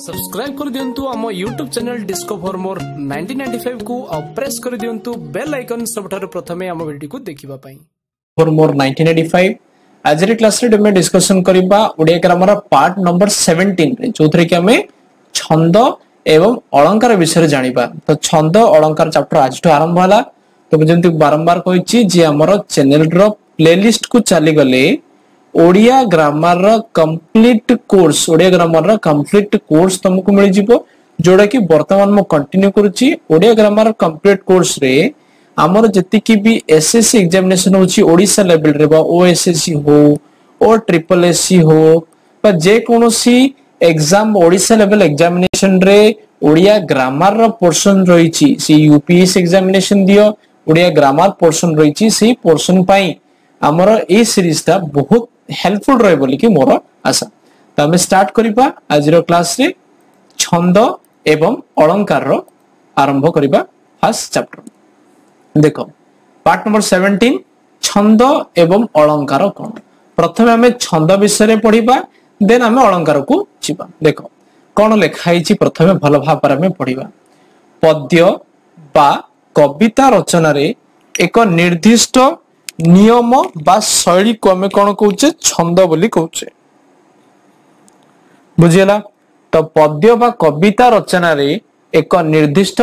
Subscribe कर दियंतु आम YouTube channel discover मोर 1995 को और प्रेस कर दियंतु बेल आइकन सबठारु प्रथमे आम वीडियो को देखिबा पई फॉर मोर 1985 आज रे क्लास रे हम डिस्कशन करबा ओडिया ग्रामर पार्ट नंबर 17 रे जोथरे कि हमें छंद एवं अलंकार विषय जानिबा। तो छंद अलंकार चैप्टर आज आरंभ होला। तो जेंति बारंबार कहिछि जे हमर चैनल रो प्लेलिस्ट को चली गले ओडिया ग्रामर रो कंप्लीट कोर्स ओडिया ग्रामर रो कंप्लीट कोर्स तुमको मिल जिवो जोडा कि वर्तमान मो कंटिन्यू करूछि। ओडिया ग्रामर कंप्लीट कोर्स रे हमर जति कि भी एसएससी एग्जामिनेशन होछि ओडिसा लेवल रे बा ओएसएससी हो और ट्रिपल एससी हो बा जे कोनोसी एग्जाम ओडिसा लेवल एग्जामिनेशन रे ओडिया ग्रामर रो पोर्शन रहिछि सी यूपीएससी एग्जामिनेशन दियो ओडिया ग्रामर पोर्शन रहिछि सी पोर्शन पई हमर ए सीरीज ता बहुत हेल्पफुल रहे बोली कि मोर आशा। तो हम स्टार्ट करिबा आज रो क्लास रे छंद एवं अलंकार रो आरंभ करिबा फर्स्ट चैप्टर। देखो पार्ट नंबर 17 छंद एवं अलंकार कोन। प्रथमे हमें छंद विषय रे पढिबा देन हमें अलंकार को छिबा। देखो कोन लिखाई छि प्रथमे भलो भाबरे हमें पढिबा। पद्य बा कविता रचना रे एक निर्दिष्ट नियम बा शैली को हमें कौन कहूचे छंद बोली कहूचे। बुझिला। तो पद्य बा कविता रचना रे एक निर्दिष्ट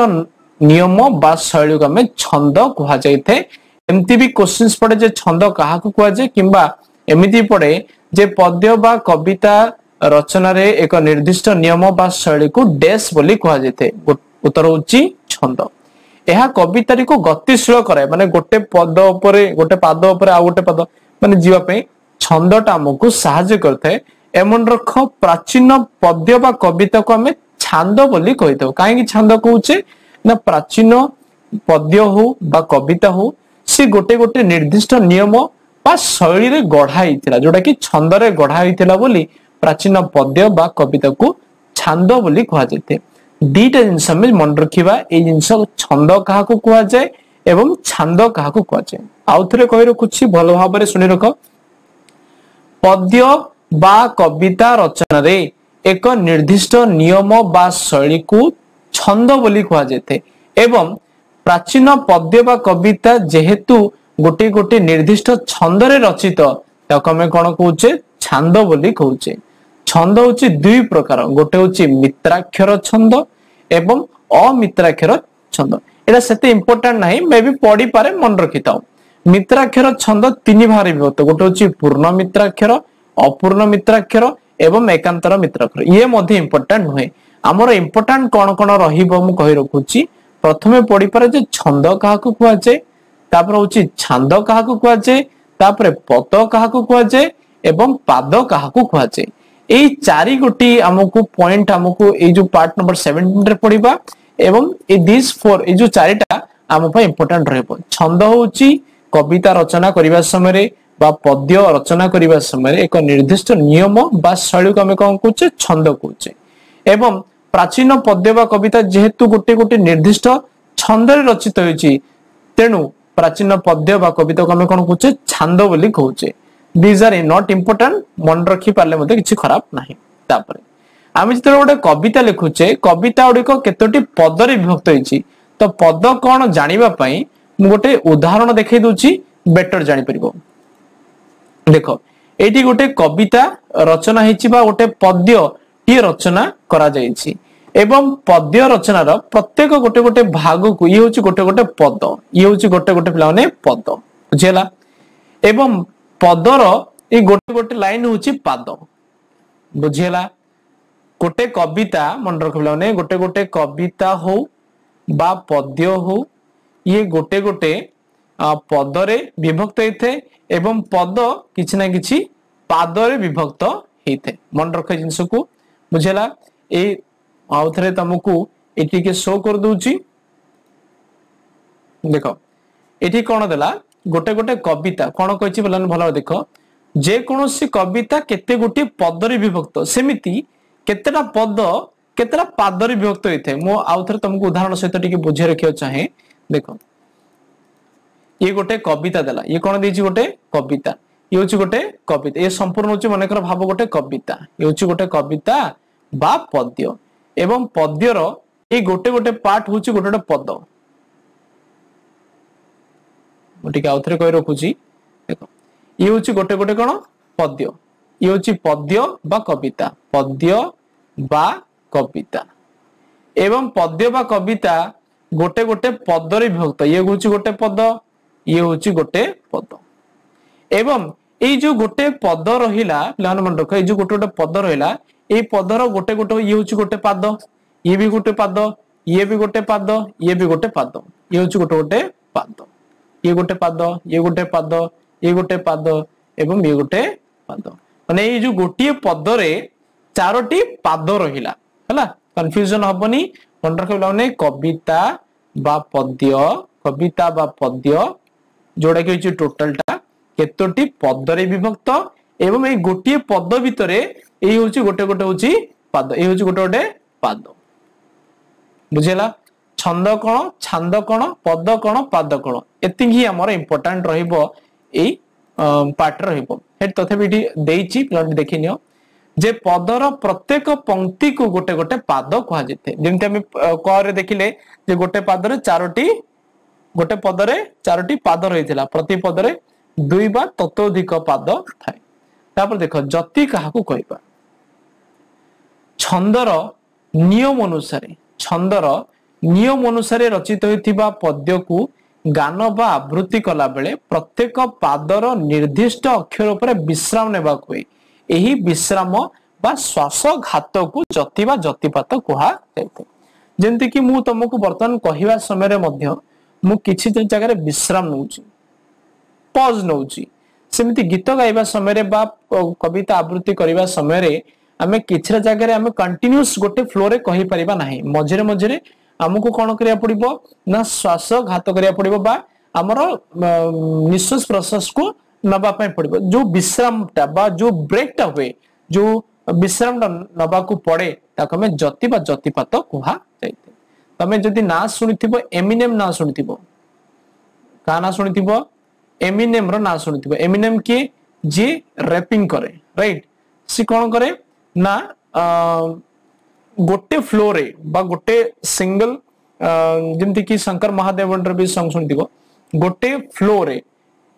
नियम बा शैली को हमें छंद कहा जायते। एमती भी क्वेश्चंस पड़े जे छंद काहा को कहा जाय किंबा एमिति पड़े जे पद्य बा कविता रचना रे एक निर्दिष्ट नियम बा शैली को डैश बोली कहा जायते। उत्तर होची छंद। यह कविता को गतिशील करे माने गोटे पद उपरे गोटे पाद उपरे आ गोटे पद माने जीवा पे छंदटा हमको सहायता करथे। एमन रख प्राचीन पद्य बा कविता को हमें छंद बोली कहितो। काहे छंद कहूचे ना प्राचीन पद्य हो बा कविता हो से गोटे गोटे निर्दिष्ट नियम बा शैली रे गढ़ा हिथिला जोटा कि छंद रे गढ़ा हिथिला बोली प्राचीन पद्य बा कविता को छंद बोली कहा जायते। दीटा जिनस में मन रखिबा ए जिनस छंद काहा को कुआ जाय एवं छंद काहा को कुआ जाय। आउ थरे कहि रखुछि भलो भाबरे सुनि रख। पद्य बा कविता रचना रे एक निर्दिष्ट नियम बा शैली को छंद बोली कुआ जायते एवं प्राचीन पद्य बा कविता जेहेतु गोटे गोटे निर्दिष्ट छंद रे रचित ताको हम कोन कहूचे छंद बोली कहूचे। छंद होची दुई प्रकार गोटे होची मित्राक्षर छंद एवं अमित्राक्षर छंद। एटा सेते इंपोर्टेंट नाही मे भी पढ़ी पारे मन रखिताओ। मित्राक्षर छंद तीन भाग विभक्त गोटे होची पूर्ण मित्राक्षर अपूर्ण मित्राक्षर एवं एकांतर मित्राक्षर। ये मध्ये इंपोर्टेंट होय। हमर इंपोर्टेंट कोन कोन रहिबो मु कहि रखुची। प्रथमे पढ़ी पारे जे छंद काहा को कुआ जाय तापर होची छंद काहा को कुआ जाय तापर पद काहा को कुआ जाय एवं पाद काहा को कुआ जाय। ए चारि गोटी हमको पॉइंट हमको ए जो पार्ट नंबर 17 रे पढिबा एवं ए दिस फोर ए जो चारिटा हम पे इंपोर्टेंट रहबो। छंद होची कविता रचना करिबा समय रे बा पद्य रचना करिबा समय रे एक निर्दिष्ट नियम बा शैली को हम कोन कहूचे छंद कहूचे एवं प्राचीन पद्य बा कविता जेहेतु गोटे गोटे निर्दिष्ट छंद रे रचित होईची तेनु प्राचीन पद्य बा कविता को हम कोन कहूचे छंद बोली कहूचे। These are not important मन रखी पारले मते किछि खराब नाही। तापरे आमे जते गोटे कविता लिखुचे कविता ओडिको केतोटी पद रे विभक्त होईची तो पद कोन जानिबा पई मु गोटे उदाहरण देखै दोची बेटर जानि परिबो। देखो एठी गोटे कविता रचना हिची बा गोटे पद्य टी रचना करा जाईची एवं पद्य रचना रो प्रत्येक गोटे गोटे भाग को ये होची गोटे गोटे पद ये होची गोटे गोटे पिला माने पद बुझेला एवं पदर ए गोटे गोटे लाइन होची पाद बुझियला। गोटे कविता मन रखला ने गोटे गोटे कविता हो बा पद्य हो ये गोटे गोटे पदरे विभक्त हेथे एवं पद किछि ना किछि पादरे विभक्त हेथे मन रखे जिंस को बुझियला। ए आउथरे तुमको एटी के शो कर दूची। देखो एठी कोन देला गोटे गोटे कविता कौन कही भल देख जे कौन कविता केते गोटे पदरे विभक्त सेमिति केतेटा पद केतेटा पादरे विभक्त होइथे। मो आउ थरे तुमको उदाहरण सहित टिके बुझे रखियो चाहे। देखो ये गोटे कविता देला ये कौन देछि गोटे कविता ये होछि गोटे कविता ये संपूर्ण होछि माने कर भाव गोटे कविता ये होछि गोटे कविता बा पद्य एवं पद्यर ये गोटे गोटे पार्ट हूँ गोटे गोटे पद मुझे आउ थे कही रखुची देख ये हूँ गोटे गोटे कौन पद्य ये हूँ पद्य बा कविता पद्य बा कविता एवं पद्य बा कविता गोटे गोटे पदरे विभक्त ये हूँ गोटे पद ये हूँ गोटे पद एवं ये जो गोटे पद रहिला पिलाने मन रख जो गोटे गोटे पद रहिला ये पदर गोटे गोटे ये हूँ गोटे पाद ये भी गोटे पाद ये भी गोटे पाद ये भी गोटे पाद ये हूँ गोटे गोटे पाद ये गोटे पाद ये गोटे पाद ये गोटे पाद एवं ये गोटे पाद माने ये जो गोटे पदरे चारोटी पाद रहिला हला कंफ्यूजन हबनी मन रख पिलाने कविता बा पद्य जोड़ा कि होची टोटलटा केतोटी पदरे विभक्त एवं ए गोटे पद भितर ए होची गोटे गोटे होची पाद ए होची गोटे गोटे पाद बुझेला छंद कोन छंद कोन पद कोन पाद कोन एतिक ही हमर इंपोर्टेंट रहइबो ए पार्ट रहइबो हे तथेबिटी देइची प्लॉट देखिनियो जे पदर प्रत्येक पंक्ति को गोटे गोटे पाद कहा जेते जेमते हम क देखिले जे गोटे पादरे चारोटी गोटे पदरे चारोटी पाद रहितला प्रति पदरे दुई बा ततोधिक पाद थाए तापर देखो जति काहाकू कहबा छंदर नियम अनुसार रचित होइथिबा पद्य को गान बा आवृत्ति कला बेले प्रत्येक पादर निर्दिष्ट अक्षर उपर विश्राम नेबा हुए एही विश्राम बा श्वासघात को जति बा जतिपात कहा जायते जेंति कि मु तुमको वर्तमान कहिबा समय रे मध्य मु किछि जगह विश्राम नउची पॉज नउची सेमिति गीत गाइबा समय रे बा कविता आवृत्ति करिबा समय रे आमे किछि जगह रे आमे कंटीन्यूअस गोटे फ्लो रे कहि परिबा नाही मझिरे मझिरे हमको कोन करिया पड़िबो ना श्वासघात करिया पड़िबो बा हमर निश्वास प्रश्वास को नबा पय पड़िबो जो विश्राम ता बा जो ब्रेक ता हुए जो विश्राम नबा को पड़े ताको में जति बा जतिपात कहा जायते तमे जदि ना सुनिथिबो एमिनेम ना सुनिथिबो का ना सुनिथिबो एमिनेम रो ना सुनिथिबो एमिनेम के जे रैपिंग करे राइट सी कोन करे ना गोटे फ्लो रे बा गोटे सिंगल जेमति कि शंकर महादेव रे भी सॉन्ग सुनिथिबो गोटे फ्लो रे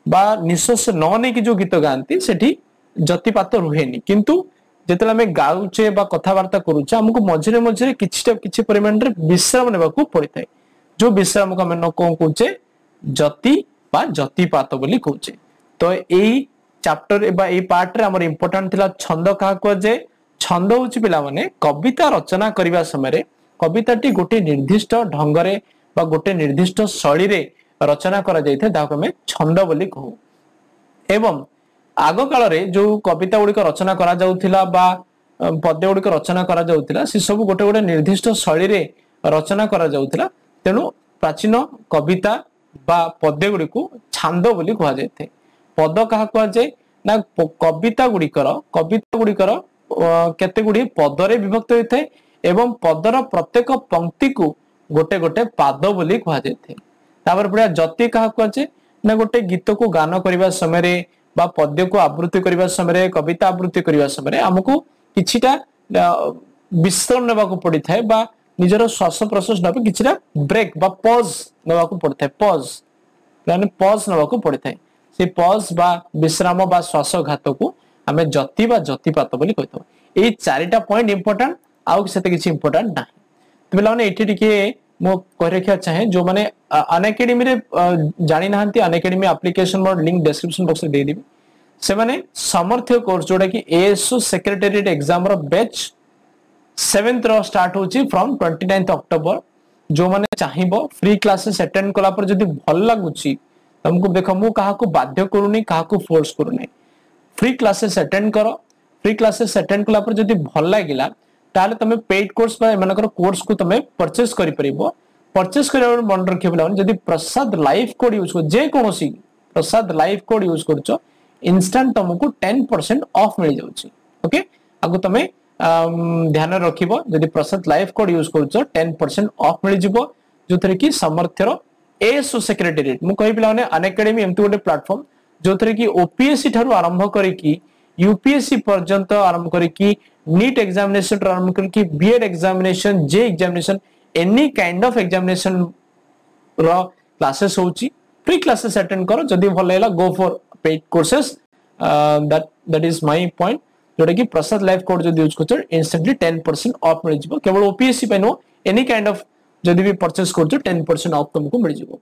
बा निश्वास न नै कि जो गीत गांती सेठी जतिपात रुहेनी किंतु जेतला में गाउचे बा कथा वार्ता करूचे हमको मझिरे मझिरे किछि परिमाण रे विश्राम नेबा को पड़िथाय जो विश्राम को हम न को कहूचे जति बा जतिपात बोली कहूचे तो एई चैप्टर बा एई पार्ट रे हमर इंपोर्टेंट थिला छंद का को जे छंद होची पिला माने कविता रचना करिबा समय रे कविताटी गोटे निर्दिष्ट ढंग रे बा गोटे निर्दिष्ट शैली रे रचना करा जायथे ताको हम छंद बोली कहू एवं आग काल रे जो कविता गुड़िक रचना करा जाउथिला बा पद्य गुड़िक रचना करा जाउथिला से सब गोटे गोटे निर्दिष्ट शैली रे रचना करा जाउथिला तेनु प्राचीन कविता बा पद्य गुड़िक छांद बोली कहा जायथे पद कहा कहा जाय ना कविता गुड़िकर केते गुडी पदरे विभक्त होइथे एवं पदर प्रत्येक पंक्ति को गोटे गोटे पाद बोली कहा जायथे तापर पुरा जति कहा कहा जाय ना गोटे गीत को गान करबा समय रे बा पद्य को आवृत्ति करबा समय रे कविता आवृत्ति करबा समय रे हमको किछिटा विश्राम नेबा को पड़ी थाए बा निजर श्वास प्रश्वास नबे किछिटा ब्रेक बा पॉज नेबा को पड़ी थाए पॉज नेबा को पड़ी थाए से पॉज बा विश्राम बा श्वासघात को हमें जति बा जतिपात बोली कहतो ए चारिटा पॉइंट इंपोर्टेंट आउ सेते किछि इंपोर्टेंट नाही तो बेला माने एठी टिके मो कह रखिया चाहे जो माने अनएकेडमी रे जानि नाहंती अनएकेडमी एप्लीकेशन मोर लिंक डिस्क्रिप्शन बॉक्स रे दे दिबी से माने समर्थ्य कोर्स जोडा कि एएसओ सेक्रेटरीट एग्जाम रो बैच 7th रो स्टार्ट होची फ्रॉम 29th अक्टोबर जो माने चाहिबो फ्री क्लासेस अटेंड कला पर जदी भल लागुची तुमको देखो मु काहा को बाध्य करूनी काहा को फोर्स करूनी फ्री क्लासेस अटेंड करो फ्री क्लासेस अटेंड कला पर जदी भल लागिला ताले तमे पेड कोर्स बा एमानकर कोर्स को तमे परचेस करि परिबो परचेस करबा मन रखियो बला जदी प्रसाद लाइफ कोड यूज को जे कोनोसी प्रसाद लाइफ कोड यूज करछो इंस्टेंट तुमको 10% ऑफ मिल जाउची ओके आगु तमे ध्यान रखिबो जदी प्रसाद लाइफ कोड यूज करछो 10% ऑफ मिल जिवो जोथरे कि समर्थ्यर एएसओ सेक्रेटरीट मु कहि बला अनएकेडमी एमती गोटे प्लेटफॉर्म जोथरे कि ओपीएससी थारु आरंभ करी कि यूपीएससी पर्यंत आरंभ करके नीट एग्जामिनेशन आरंभ करके बीएड एग्जामिनेशन जे examination any kind of examination रो क्लासेस होची फ्री क्लासेस अटेंड करो जदी भल लागला go for paid courses that is my point जोटा कि प्रसाद लाइफ कोड जदी यूज करछ इंस्टेंटली 10% ऑफ मिल जिवो केवल ओपीएससी पे नो एनी काइंड ऑफ जदी भी परचेस करछ 10% ऑफ तुमको मिल जिवो।